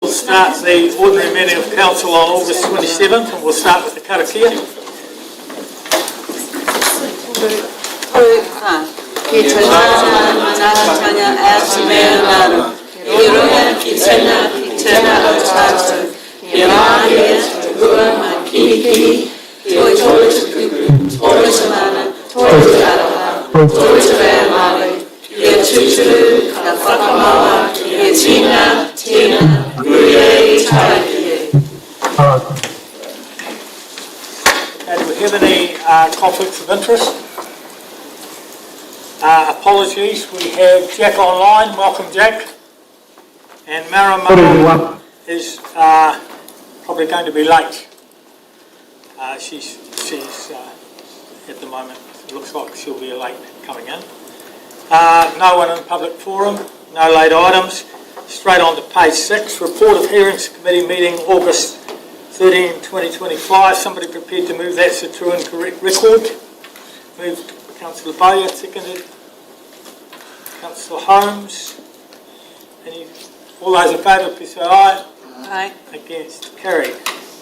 We'll start the ordinary meeting of Council on August 27th, and we'll start with the karakia. Do we have any conflicts of interest? Apologies, we have Jack online. Welcome, Jack. And Marama is probably going to be late. She's at the moment, it looks like she'll be late coming in. No one in public forum, no late items. Straight on to page 6, report of hearings committee meeting August 13, 2025. Somebody prepared to move that's a true and correct record. Moved Councillor Bowyer, seconded Councillor Holmes. All those in favour, please say aye. Aye. Against, carried.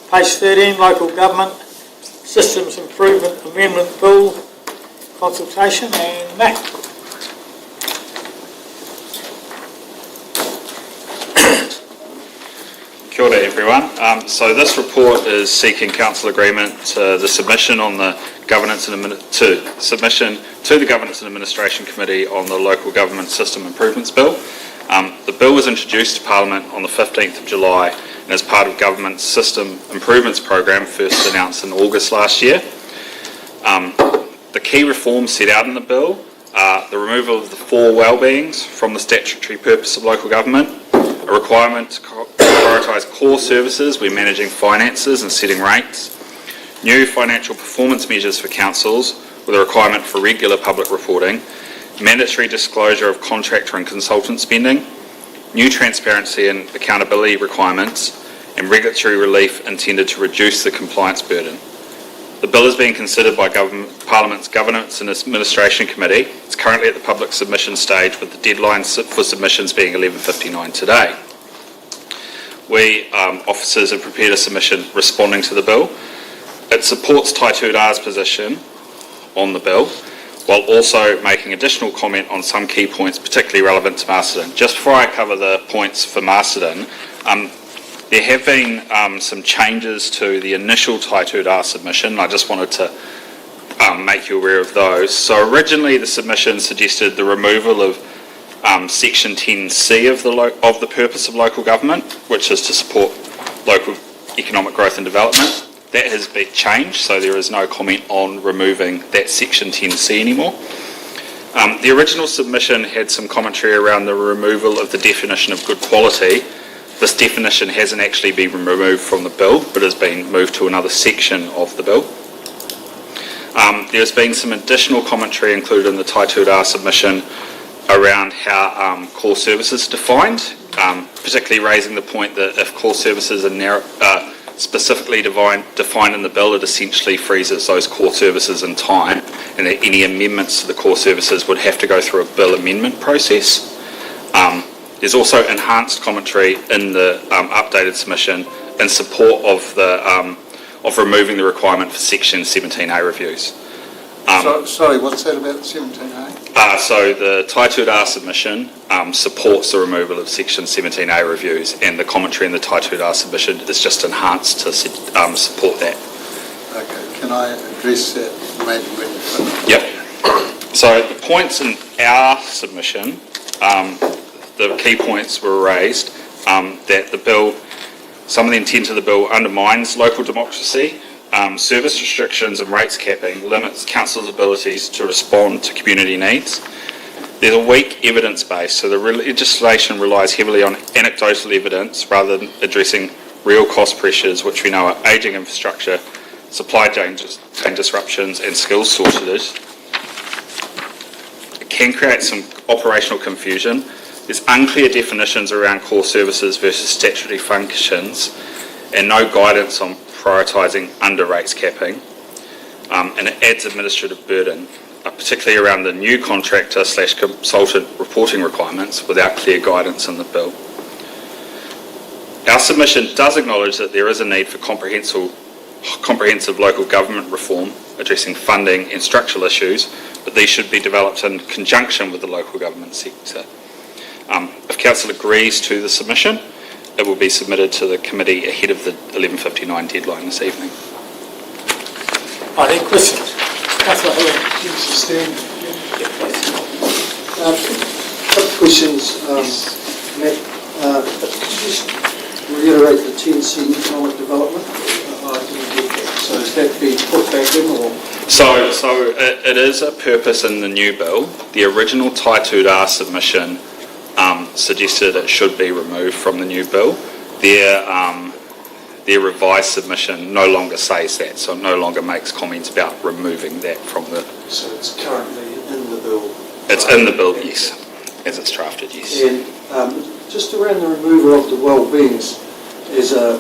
Page 13, local government systems improvement amendment bill consultation, and Matt. Kia ora everyone. So this report is seeking council agreement to the submission on the governance and submission to the Governance and Administration Committee on the Local Government System Improvements Bill. The bill was introduced to Parliament on the 15th of July and is part of Government System Improvements Programme first announced in August last year. The key reforms set out in the bill are the removal of the 4 well-beings from the statutory purpose of local government, a requirement to prioritise core services when managing finances and setting rates, new financial performance measures for councils with a requirement for regular public reporting, mandatory disclosure of contractor and consultant spending, new transparency and accountability requirements, and regulatory relief intended to reduce the compliance burden. The bill is being considered by Parliament's Governance and Administration Committee. It's currently at the public submission stage, with the deadline for submissions being 11:59 today. We, officers, have prepared a submission responding to the bill. It supports Tai Tuira's position on the bill, while also making additional comment on some key points particularly relevant to Masterton. Just before I cover the points for Masterton, there have been some changes to the initial Tai Tuira submission. I just wanted to make you aware of those. So originally the submission suggested the removal of Section 10C of the purpose of local government, which is to support local economic growth and development. That has been changed, so there is no comment on removing that Section 10C anymore. The original submission had some commentary around the removal of the definition of good quality. This definition hasn't actually been removed from the bill, but has been moved to another section of the bill. There's been some additional commentary included in the Tai Tuira submission around how core services are defined, particularly raising the point that if core services are specifically defined in the bill, it essentially freezes those core services in time, and that any amendments to the core services would have to go through a bill amendment process. There's also enhanced commentary in the updated submission in support of removing the requirement for Section 17A reviews. Sorry, what's that about 17A? So the Tai Tuira submission supports the removal of Section 17A reviews, and the commentary in the Tai Tuira submission is just enhanced to support that. Okay, can I address that maybe when you finish? Yep. So the points in our submission, the key points were raised that the bill, some of the intent of the bill undermines local democracy, service restrictions and rates capping limits councils' abilities to respond to community needs. There's a weak evidence base, so the legislation relies heavily on anecdotal evidence rather than addressing real cost pressures, which we know are ageing infrastructure, supply chain disruptions and skills shortages. It can create some operational confusion. There's unclear definitions around core services versus statutory functions, and no guidance on prioritising under rates capping, and it adds administrative burden, particularly around the new contractor/consultant reporting requirements without clear guidance in the bill. Our submission does acknowledge that there is a need for comprehensive local government reform addressing funding and structural issues, but these should be developed in conjunction with the local government sector. If Council agrees to the submission, it will be submitted to the committee ahead of the 11:59 deadline this evening. Are there questions? Councillor Helen. Couple of questions, Matt. Could you just reiterate the TNC economic development? I didn't get that. So has that been put back in, or? So it is a purpose in the new bill. The original Tai-2-Rā submission suggested it should be removed from the new bill. Their revised submission no longer says that, so it no longer makes comments about removing that from the... So it's currently in the bill? It's in the bill, yes, as it's drafted, yes. And just around the removal of the well-beings, is there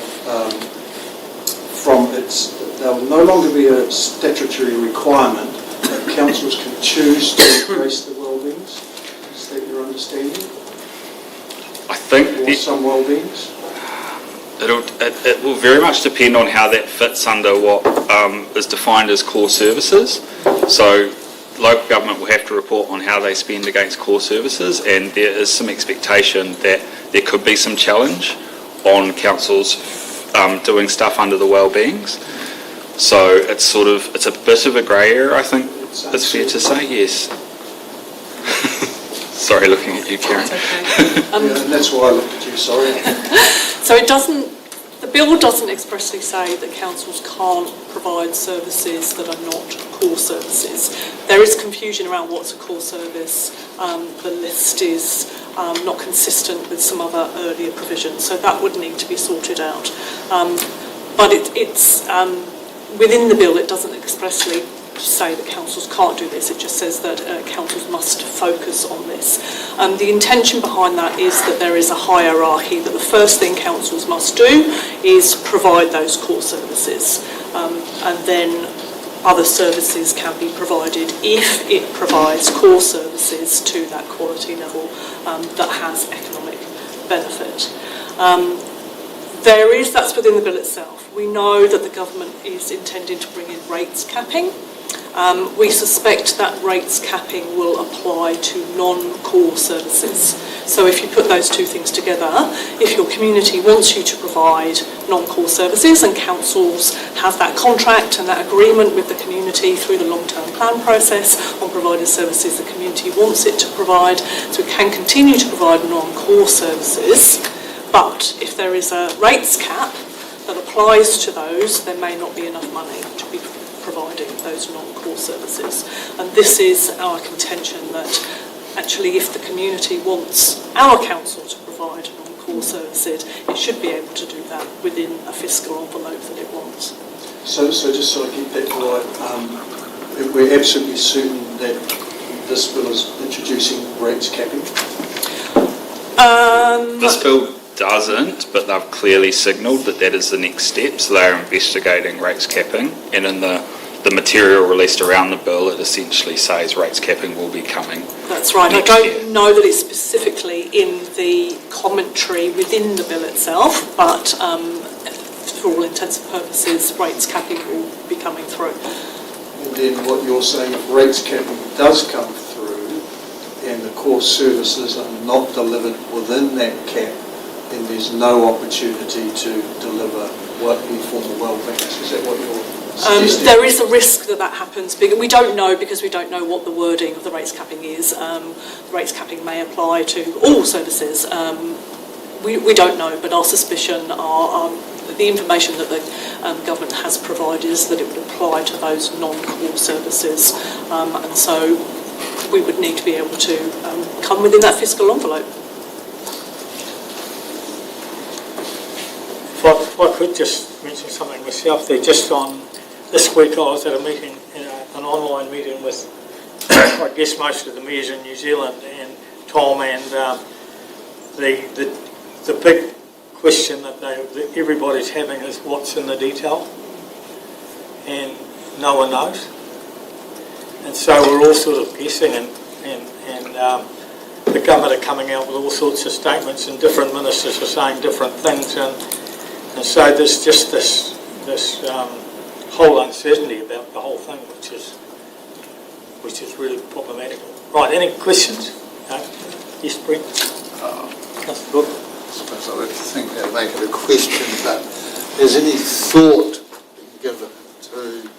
will no longer be a statutory requirement that councils can choose to embrace the well-beings. Is that your understanding? I think... Or some well-beings? It will very much depend on how that fits under what is defined as core services. So local government will have to report on how they spend against core services, and there is some expectation that there could be some challenge on councils doing stuff under the well-beings. So it's a bit of a grey area, I think it's fair to say, yes. Sorry, looking at you, Karen. Okay. Yeah, and that's why I looked at you, sorry. So the bill doesn't expressly say that councils can't provide services that are not core services. There is confusion around what's a core service. The list is not consistent with some other earlier provisions, so that would need to be sorted out. But it's within the bill, it doesn't expressly say that councils can't do this. It just says that councils must focus on this. The intention behind that is that there is a hierarchy, that the first thing councils must do is provide those core services, and then other services can be provided if it provides core services to that quality level that has economic benefit. That's within the bill itself. We know that the government is intending to bring in rates capping. We suspect that rates capping will apply to non-core services. So if you put those two things together, if your community wants you to provide non-core services and councils have that contract and that agreement with the community through the long-term plan process on providing services the community wants it to provide, so it can continue to provide non-core services, but if there is a rates cap that applies to those, there may not be enough money to be providing those non-core services. And this is our contention, that actually if the community wants our council to provide non-core services, it should be able to do that within a fiscal envelope that it wants. So just so I get that right, we're absolutely certain that this bill is introducing rates capping? This bill doesn't, but they've clearly signalled that that is the next step, so they're investigating rates capping, and in the material released around the bill, it essentially says rates capping will be coming. That's right. I don't know that it's specifically in the commentary within the bill itself, but for all intents and purposes, rates capping will be coming through. And then what you're saying, if rates capping does come through and the core services are not delivered within that cap, then there's no opportunity to deliver any form of well-being. Is that what you're suggesting? There is a risk that happens. We don't know, because we don't know what the wording of the rates capping is. The rates capping may apply to all services. We don't know, but our suspicion the information that the government has provided is that it would apply to those non-core services, and so we would need to be able to come within that fiscal envelope. If I could just mention something myself there, just on this week I was at a meeting, an online meeting with I guess most of the mayors in New Zealand and Tom, and the big question that everybody's having is what's in the detail, and no one knows, and so we're all sort of guessing, and the government are coming out with all sorts of statements, and different ministers are saying different things, and so there's just this whole uncertainty about the whole thing, which is really problematic. Right, any questions? No? Yes, Brent? Councillor Brooke? I suppose I would think they'd make it a question, but is any thought given to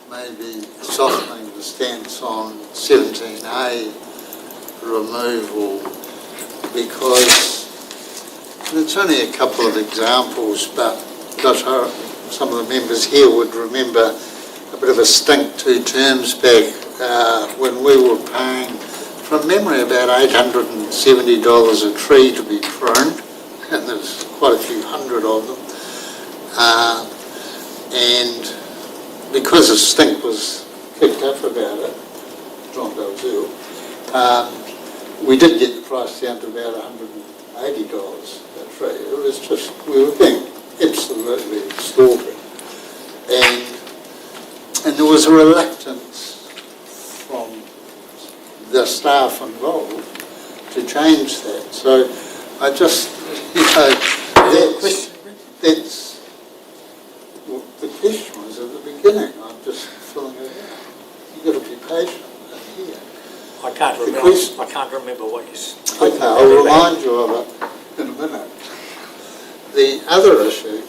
maybe softening the stance on 17A removal? Because it's only a couple of examples, but gosh, some of the members here would remember a bit of a stink 2 terms back when we were paying, from memory, about $870 a tree to be pruned, and there's quite a few hundred of them. And because the stink was kicked up about it, John Dalzell, we did get the price down to about $180 a tree. It was just, we were being absolutely extorted. And there was a reluctance from the staff involved to change that. So I just, that's what the question was at the beginning. I'm just filling it out. You've got to be patient in here. I can't remember what you said. Okay, I'll remind you of it in a minute. The other issue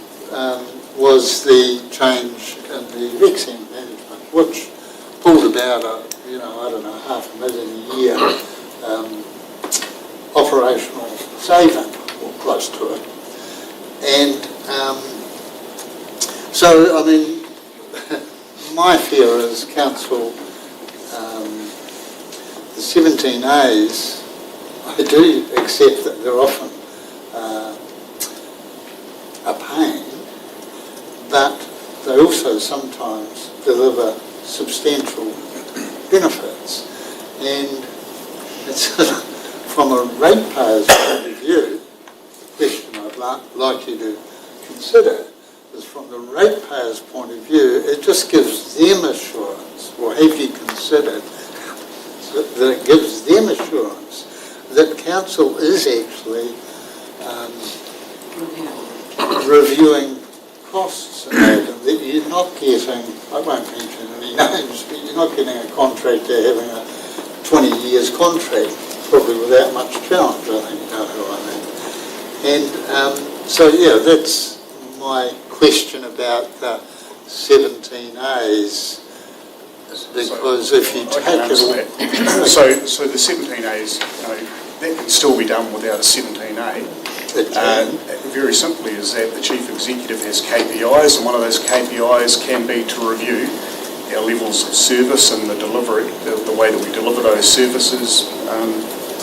was the change in the vaccine management, which pulled about $500,000 a year operational saving, or close to it. And so, I mean, my fear is council, the 17As, I do accept that they're often a pain, but they also sometimes deliver substantial benefits. And it's from a ratepayer's point of view, the question I'd like you to consider is from the ratepayer's point of view, it just gives them assurance, or have you considered that it gives them assurance that council is actually reviewing costs and that you're not getting, I won't mention any names, but you're not getting a contractor having a 20 years contract, probably without much challenge, I think, you know who I mean. And so, yeah, that's my question about the 17As, because if you take it all... So the 17As, that can still be done without a 17A. Very simply is that the Chief Executive has KPIs, and one of those KPIs can be to review our levels of service and the delivery, the way that we deliver those services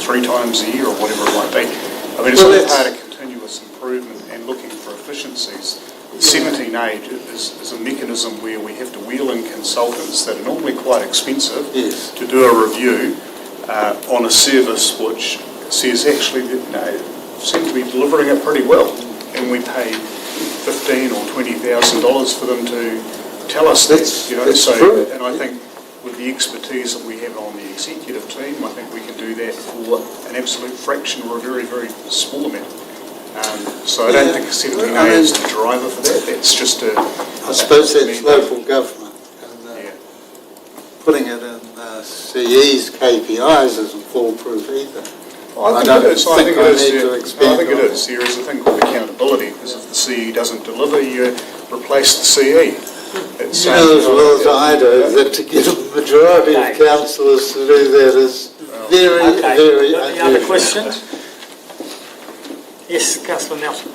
3 times a year or whatever it might be. I mean, it's all part of continuous improvement and looking for efficiencies. 17A is a mechanism where we have to wheel in consultants that are normally quite expensive to do a review on a service which says actually seem to be delivering it pretty well, and we pay $15,000 or $20,000 for them to tell us that. True. And I think with the expertise that we have on the executive team, I think we can do that for an absolute fraction or a very, very small amount. So I don't think 17A is the driver for that. That's just a... I suppose that's local government, and putting it in CE's KPIs isn't foolproof either. I think it is. I think it is. There is a thing called accountability, because if the CE doesn't deliver, you replace the CE. You know as well as I do that to get a majority of councillors to do that is very, very unusual. Any other questions? Yes, Councillor Nelson.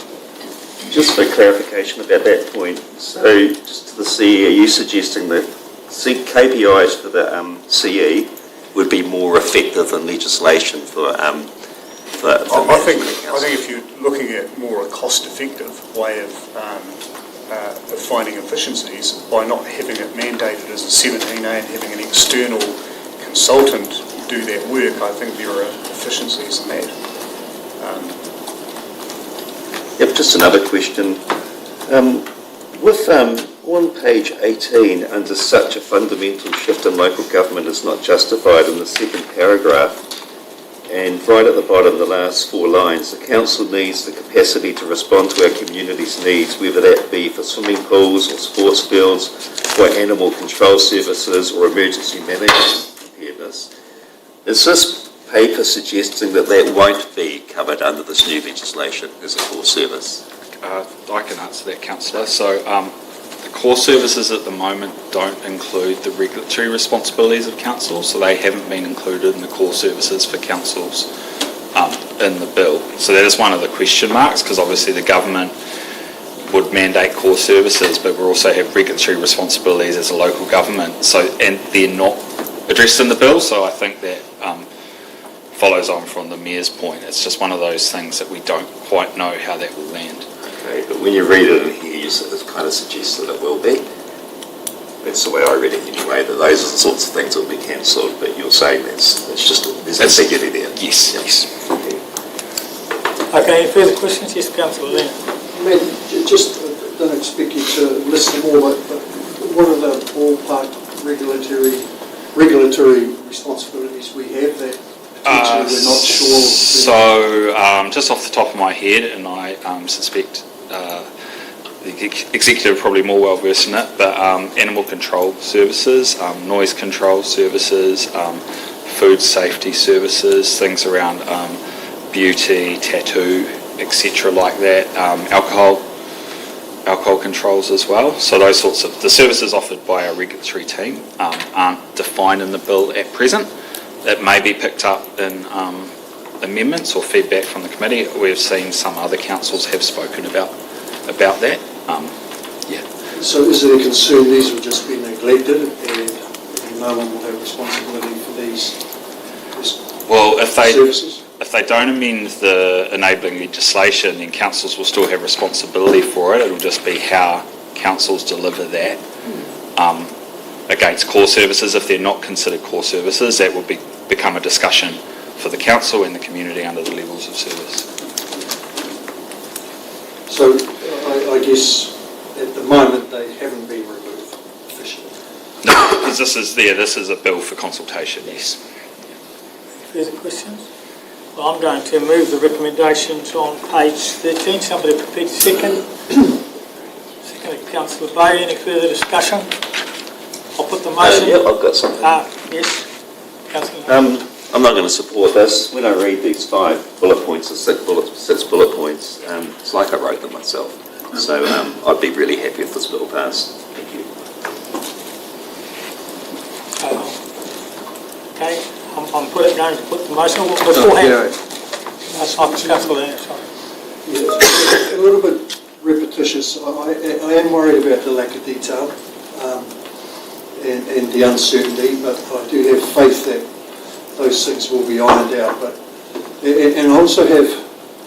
Just for clarification about that point, so just to the CE, are you suggesting that KPIs for the CE would be more effective than legislation for I think if you're looking at more a cost-effective way of finding efficiencies by not having it mandated as a 17A and having an external consultant do that work, I think there are efficiencies in that. Yep, just another question. With on page 18, under such a fundamental shift in local government is not justified, in the second paragraph, And right at the bottom, the last 4 lines, the council needs the capacity to respond to our community's needs, whether that be for swimming pools or sports fields, or animal control services or emergency management preparedness. Is this paper suggesting that that won't be covered under this new legislation as a core service? I can answer that, Councillor. So the core services at the moment don't include the regulatory responsibilities of council, so they haven't been included in the core services for councils in the bill. So that is one of the question marks, because obviously the government would mandate core services, but we also have regulatory responsibilities as a local government, and they're not addressed in the bill. So I think that follows on from the Mayor's point. It's just one of those things that we don't quite know how that will land. Okay, but when you read it in here, it kind of suggests that it will be. That's the way I read it anyway, that those are the sorts of things that will be cancelled, but you're saying there's ambiguity there. Yes, yes. Okay, any further questions? Yes, Councillor Lee. Matt, just don't expect you to list them all, but what are the ballpark regulatory responsibilities we have that potentially we're not sure? So, just off the top of my head, and I suspect the executive probably more well versed in it, but animal control services, noise control services, food safety services, things around beauty, tattoo, etc. like that, alcohol controls as well. So those sorts of, the services offered by our regulatory team aren't defined in the bill at present. That may be picked up in amendments or feedback from the committee. We've seen some other councils have spoken about that. So is there a concern these will just be neglected and no one will have responsibility for these services? If they don't amend the enabling legislation, then councils will still have responsibility for it. It'll just be how councils deliver that against core services. If they're not considered core services, that will become a discussion for the council and the community under the levels of service. So I guess at the moment they haven't been removed officially. No, because this is a bill for consultation, yes. Further questions? Well, I'm going to move the recommendations on page 13. Somebody prepared second. Second, Councillor Bay. Any further discussion? I'll put the motion. Yeah, I've got something. Yes, Councillor. I'm not going to support this. When I read these 5 bullet points or 6 bullet points, it's like I wrote them myself. So I'd be really happy if this bill passed. Thank you. Okay, I'm going to put the motion beforehand. That's not Councillor Lee, sorry. Yeah, it's a little bit repetitious. I am worried about the lack of detail and the uncertainty, but I do have faith that those things will be ironed out. And I also have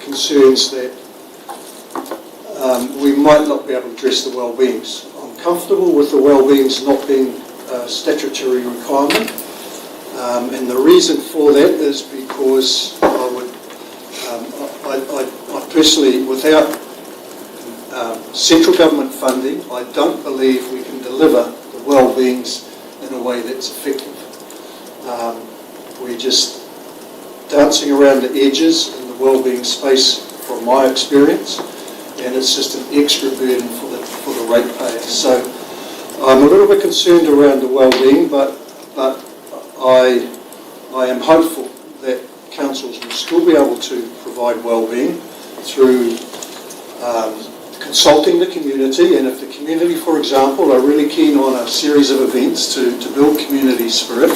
concerns that we might not be able to address the well-beings. I'm comfortable with the well-beings not being a statutory requirement, and the reason for that is because I personally, without central government funding, I don't believe we can deliver the well-beings in a way that's effective. We're just dancing around the edges in the well-being space from my experience, and it's just an extra burden for the ratepayer. So I'm a little bit concerned around the well-being, but I am hopeful that councils will still be able to provide well-being through consulting the community, and if the community, for example, are really keen on a series of events to build community spirit,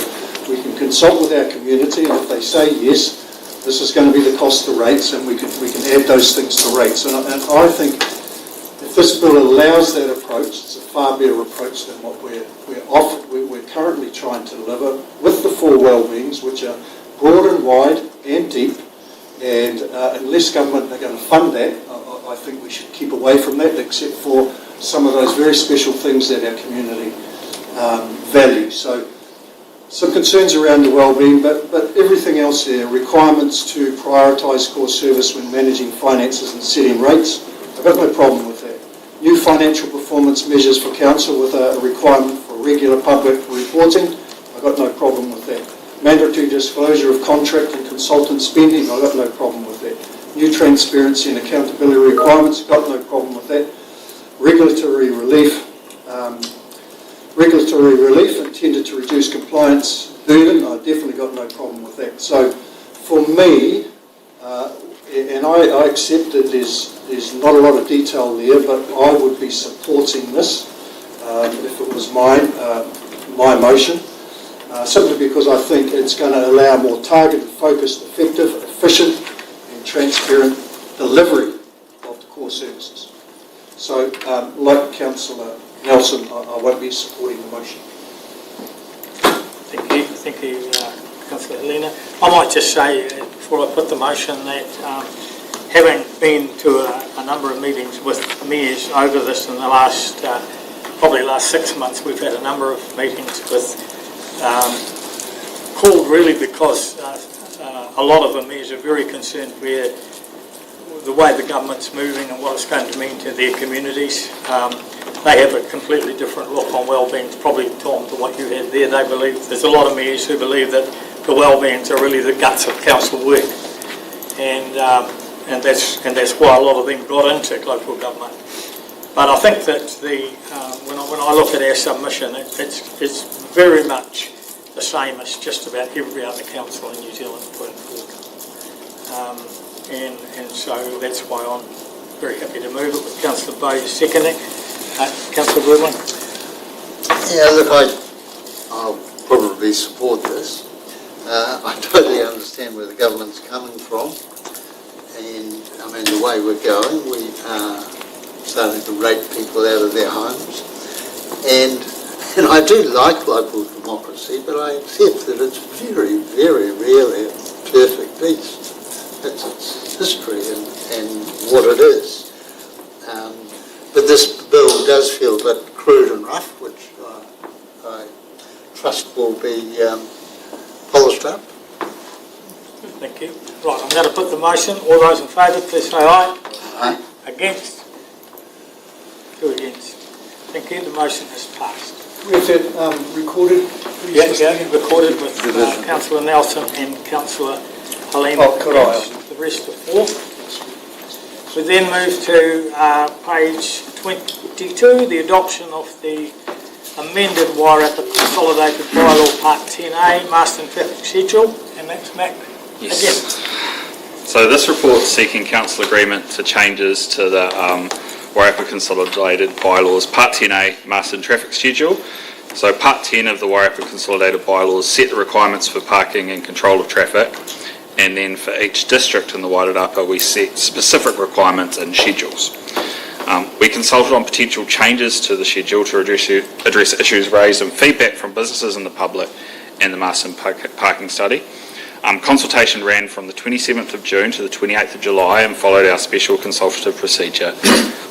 we can consult with our community, and if they say yes, this is going to be the cost of rates, and we can add those things to rates. And I think if this bill allows that approach, it's a far better approach than what we're currently trying to deliver with the 4 well-beings, which are broad and wide and deep. And unless government are going to fund that, I think we should keep away from that, except for some of those very special things that our community values. So some concerns around the well-being, but everything else there, requirements to prioritise core service when managing finances and setting rates, I've got no problem with that. New financial performance measures for council with a requirement for regular public reporting, I've got no problem with that. Mandatory disclosure of contract and consultant spending, I've got no problem with that. New transparency and accountability requirements, got no problem with that. Regulatory relief intended to reduce compliance burden, I've definitely got no problem with that. So for me, and I accept that there's not a lot of detail there, but I would be supporting this if it was my motion, simply because I think it's going to allow more targeted, focused, effective, efficient and transparent delivery of the core services. So, like Councillor Nelson, I won't be supporting the motion. Thank you, Councillor Helena. I might just say, before I put the motion, that having been to a number of meetings with mayors over this in the last, probably last 6 months, we've had a number of meetings with, called really because a lot of the mayors are very concerned where the way the government's moving and what it's going to mean to their communities. They have a completely different look on wellbeing, probably, Tom, to what you had there. They believe, there's a lot of mayors who believe that the wellbeings are really the guts of council work, and that's why a lot of them got into local government. But I think that when I look at our submission, it's very much the same as just about every other council in New Zealand putting forward. And so that's why I'm very happy to move it with Councillor Bowes seconding. Councillor Goodwin? Yeah, look, I'll probably support this. I totally understand where the government's coming from, and I mean the way we're going, we are starting to rake people out of their homes, and I do like local democracy, but I accept that it's very, very rarely a perfect beast. That's its history and what it is. But this bill does feel a bit crude and rough, which I trust will be polished up. Thank you. Right, I'm going to put the motion. All those in favour, please say aye. Aye. Against? 2 against. Thank you. The motion has passed. Is it recorded? Yeah, recorded with Councillor Nelson and Councillor Helena. Oh, could I? The rest are for. We then move to page 22, the adoption of the amended Wairarapa Consolidated Bylaw Part 10A, Masterton Traffic Schedule, and that's Mac. Yes. Again. So this report's seeking council agreement to changes to the Wairarapa Consolidated Bylaws Part 10A, Masterton Traffic Schedule. So Part 10 of the Wairarapa Consolidated Bylaws set the requirements for parking and control of traffic, and then for each district in the Wairarapa we set specific requirements and schedules. We consulted on potential changes to the schedule to address issues raised and feedback from businesses and the public and the Masterton parking study. Consultation ran from the 27th of June to the 28th of July and followed our special consultative procedure.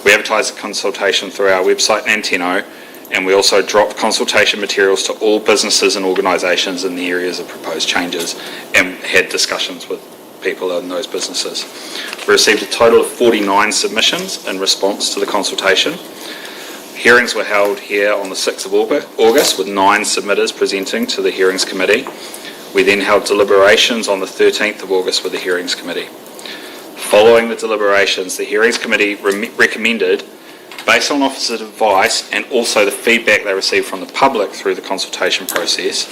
We advertised the consultation through our website and Teno, and we also dropped consultation materials to all businesses and organisations in the areas of proposed changes and had discussions with people in those businesses. We received a total of 49 submissions in response to the consultation. Hearings were held here on the 6th of August with 9 submitters presenting to the Hearings Committee. We then held deliberations on the 13th of August with the Hearings Committee. Following the deliberations, the Hearings Committee recommended, based on officers' advice and also the feedback they received from the public through the consultation process,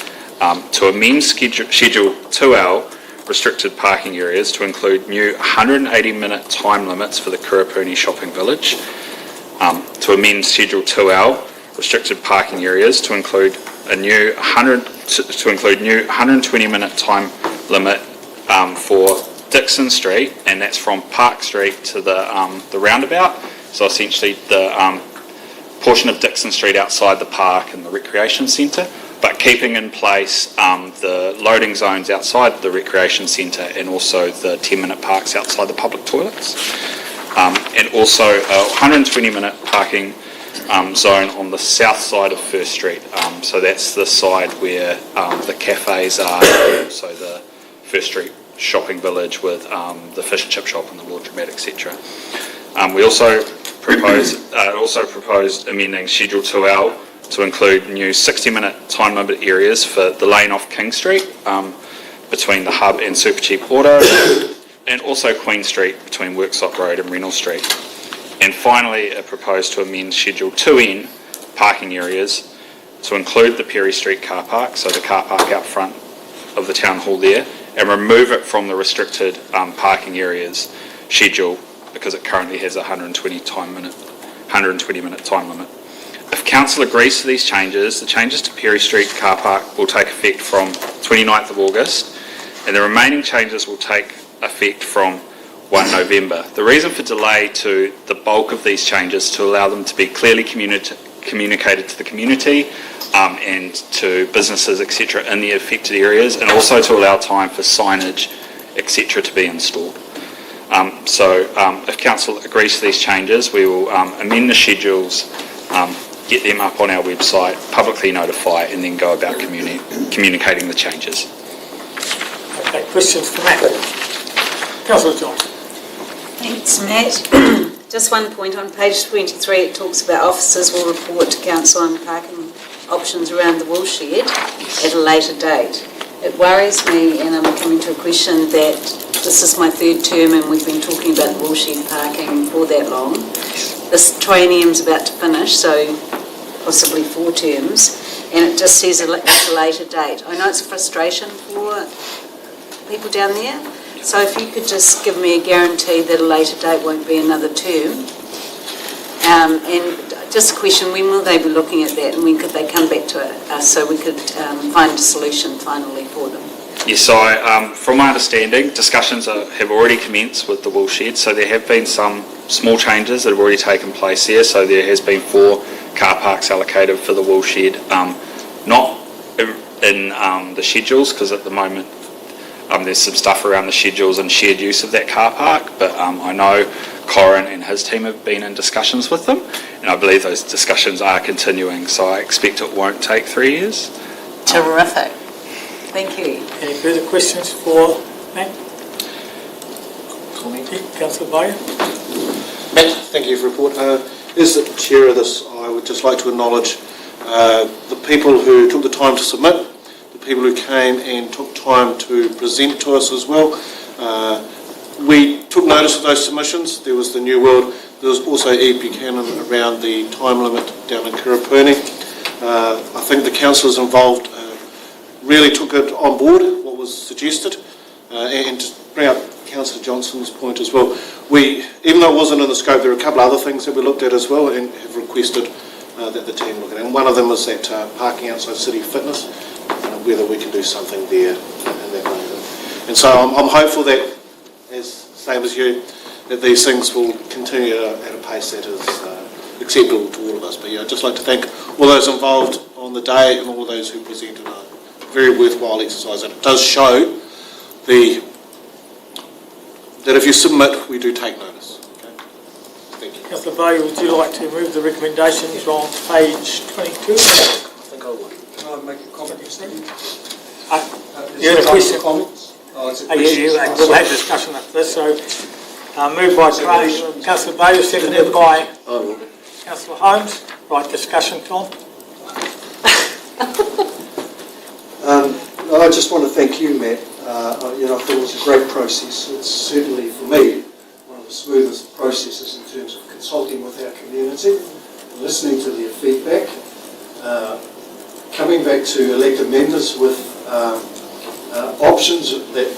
to amend Schedule 2L restricted parking areas to include new 180-minute time limits for the Kurapuni shopping village, to amend Schedule 2L restricted parking areas to include a new 120-minute time limit for Dixon Street, and that's from Park Street to the roundabout. So essentially the portion of Dixon Street outside the park and the recreation centre, but keeping in place the loading zones outside the recreation centre and also the 10-minute parks outside the public toilets. And also a 120-minute parking zone on the south side of First Street. So that's the side where the cafes are, and also the First Street shopping village with the fish and chip shop and the laundromat, etc. We also proposed amending Schedule 2L to include new 60-minute time limit areas for the lane off King Street between the Hub and Supercheap Auto, and also Queen Street between Worksop Road and Reynolds Street. And finally, it proposed to amend Schedule 2N parking areas to include the Perry Street car park, so the car park out front of the town hall there, and remove it from the restricted parking areas schedule because it currently has a 120-minute time limit. If council agrees to these changes, the changes to Perry Street car park will take effect from 29th of August, and the remaining changes will take effect from 1 November. The reason for delay to the bulk of these changes to allow them to be clearly communicated to the community and to businesses, etc., in the affected areas, and also to allow time for signage, etc., to be installed. If council agrees to these changes, we will amend the schedules, get them up on our website, publicly notify, and then go about communicating the changes. Okay, questions for Matt? Councillor John. Thanks, Matt. Just one point, on page 23 it talks about officers will report to council on parking options around the woolshed at a later date. It worries me, and I'm coming to a question, that this is my third term and we've been talking about the woolshed parking for that long. This triennium's about to finish, so possibly 4 terms, and it just says it's a later date. I know it's a frustration for people down there, so if you could just give me a guarantee that a later date won't be another term. And just a question, when will they be looking at that, and when could they come back to us so we could find a solution finally for them? Yes, so from my understanding, discussions have already commenced with the woolshed, so there have been some small changes that have already taken place there. So there has been 4 car parks allocated for the woolshed, not in the schedules, because at the moment there's some stuff around the schedules and shared use of that car park, but I know Corin and his team have been in discussions with them, and I believe those discussions are continuing, so I expect it won't take 3 years. Terrific. Thank you. Any further questions for Matt? Councillor Bowyer. Matt, thank you for your report. As the chair of this, I would just like to acknowledge the people who took the time to submit, the people who came and took time to present to us as well. We took notice of those submissions. There was the New World. There was also E. Buchanan around the time limit down in Kiripuni. I think the councillors involved really took it on board, what was suggested, and to bring up Councillor Johnson's point as well, even though it wasn't in the scope, there were a couple of other things that we looked at as well and have requested that the team look at. And one of them was that parking outside City Fitness, whether we can do something there in that way. And so I'm hopeful that, same as you, that these things will continue at a pace that is acceptable to all of us. But yeah, I'd just like to thank all those involved on the day and all those who presented a very worthwhile exercise. And it does show that if you submit, we do take notice. Okay? Thank you. Councillor Bowyer, would you like to move the recommendations on page 22? I think I would. Can I make a comment? You had a question? Comments? Oh, it's a Yeah, question. we'll have discussion after this. So, moved by Councillor Bowyer, seconded by Councillor Holmes. Right, discussion, Tom. I just want to thank you, Matt. I thought it was a great process. It's certainly, for me, one of the smoothest processes in terms of consulting with our community, listening to their feedback, coming back to elected members with options that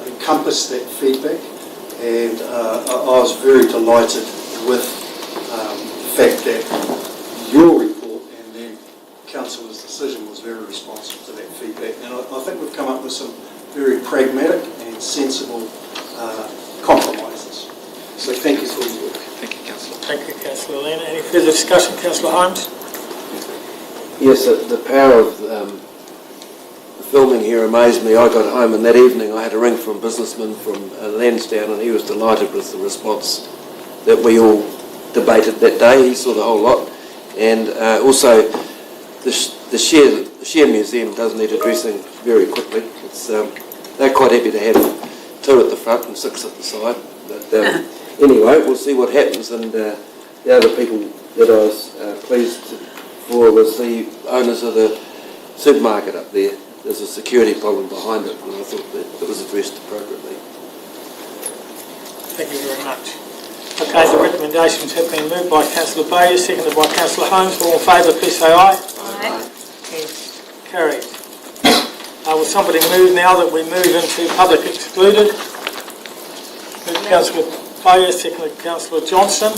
encompass that feedback. And I was very delighted with the fact that your report and then Councillor's decision was very responsive to that feedback. And I think we've come up with some very pragmatic and sensible compromises. So thank you for your work. Thank you, Councillor. Thank you, Councillor Lena. Any further discussion, Councillor Holmes? Yes, the power of the filming here amazed me. I got home and that evening I had a ring from a businessman from Lansdowne, and he was delighted with the response that we all debated that day. He saw the whole lot. And also the Share Museum does need addressing very quickly. They're quite happy to have 2 at the front and 6 at the side. But anyway, we'll see what happens. And the other people that I was pleased for was the owners of the supermarket up there. There's a security problem behind it, and I thought that it was addressed appropriately. Thank you very much. Okay, the recommendations have been moved by Councillor Bayes, seconded by Councillor Holmes. All in favour, please say aye. Aye. Carried. Will somebody move now that we move into public excluded? Moved Councillor Bayes, seconded Councillor Johnson.